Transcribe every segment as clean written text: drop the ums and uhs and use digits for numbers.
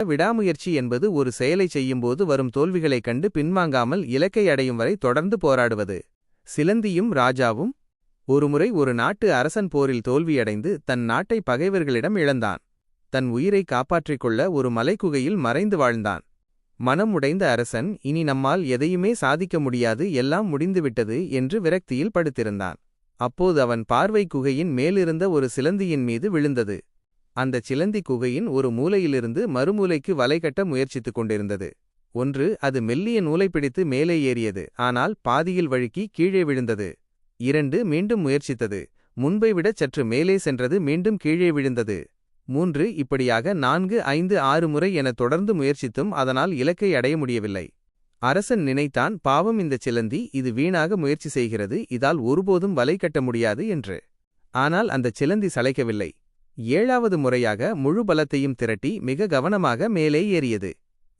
விடாமுயற்சி என்பது ஒரு செயலை செய்யும்போது வரும் தோல்விகளைக் கண்டு பின்வாங்காமல் இலக்கை அடையும் வரை தொடர்ந்து போராடுவது. சிலந்தியும் ராஜாவும். ஒருமுறை ஒரு நாட்டு அரசன் போரில் தோல்வியடைந்து தன் நாட்டை பகைவர்களிடம் இழந்தான். தன் உயிரை காப்பாற்றிக் கொள்ள ஒரு மலைக்குகையில் மறைந்து வாழ்ந்தான். மனம் உடைந்த அரசன், இனி நம்மால் எதையுமே சாதிக்க முடியாது, எல்லாம் முடிந்துவிட்டது என்று விரக்தியில் படுத்திருந்தான். அப்போது அவன் பார்வை குகையின் மேலிருந்த ஒரு சிலந்தியின் மீது விழுந்தது. அந்தச் சிலந்தி குகையின் ஒரு மூலையிலிருந்து மறுமூலைக்கு வலை கட்ட முயற்சித்துக் கொண்டிருந்தது. ஒன்று, அது மெல்லிய நூலை பிடித்து மேலே ஏறியது, ஆனால் பாதியில் வழுக்கி கீழே விழுந்தது. 2, மீண்டும் முயற்சித்தது. முன்பை விட சற்று மேலே சென்றது, மீண்டும் கீழே விழுந்தது. 3, இப்படியாக 4, 5, 6 முறை என தொடர்ந்து முயற்சித்தும் அதனால் இலக்கை அடைய முடியவில்லை. அரசன் நினைத்தான், பாவம் இந்தச் சிலந்தி, இது வீணாக முயற்சி செய்கிறது, இதால் ஒருபோதும் வலை கட்ட முடியாது என்று. ஆனால் அந்தச் சிலந்தி சளைக்கவில்லை. 7வது முறையாக முழு பலத்தையும் திரட்டி மிக கவனமாக மேலே ஏறியது.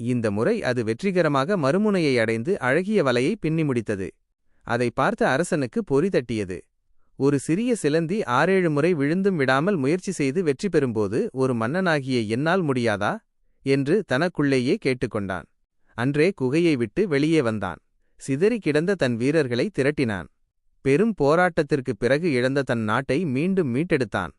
இந்த முறை அது வெற்றிகரமாக மறுமுனையை அடைந்து அழகிய வலையை பின்னி முடித்தது. அதை பார்த்த அரசனுக்கு பொறி தட்டியது. ஒரு சிறிய சிலந்தி 6-7 முறை விழுந்தும் விடாமல் முயற்சி செய்து வெற்றி பெறும்போது ஒரு மன்னனாகிய என்னால் முடியாதா என்று தனக்குள்ளேயே கேட்டுக்கொண்டான். அன்றே குகையை விட்டு வெளியே வந்தான். சிதறி கிடந்த தன் வீரர்களை திரட்டினான். பெரும் போராட்டத்திற்குப் பிறகு இழந்த தன் நாட்டை மீண்டும் மீட்டெடுத்தான்.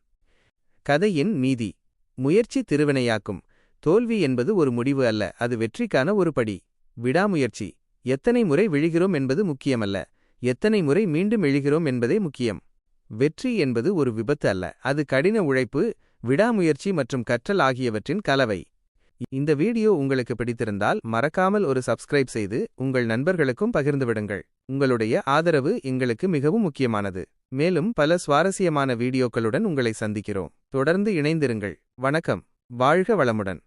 கதையின் நீதி. முயற்சி திருவினையாக்கும். தோல்வி என்பது ஒரு முடிவு அல்ல, அது வெற்றிக்கான ஒரு படி. விடாமுயற்சி. எத்தனை முறை விழுகிறோம் என்பது முக்கியமல்ல, எத்தனை முறை மீண்டும் எழுகிறோம் என்பதே முக்கியம். வெற்றி என்பது ஒரு விபத்து அல்ல, அது கடின உழைப்பு, விடாமுயற்சி மற்றும் கற்றல் ஆகியவற்றின் கலவை. இந்த வீடியோ உங்களுக்கு பிடித்திருந்தால் மறக்காமல் ஒரு சப்ஸ்கிரைப் செய்து உங்கள் நண்பர்களுக்கும் பகிர்ந்துவிடுங்கள். உங்களுடைய ஆதரவு எங்களுக்கு மிகவும் முக்கியமானது. மேலும் பல சுவாரஸ்யமான வீடியோக்களுடன் உங்களை சந்திக்கிறோம். தொடர்ந்து இணைந்திருங்கள். வணக்கம். வாழ்க வளமுடன்.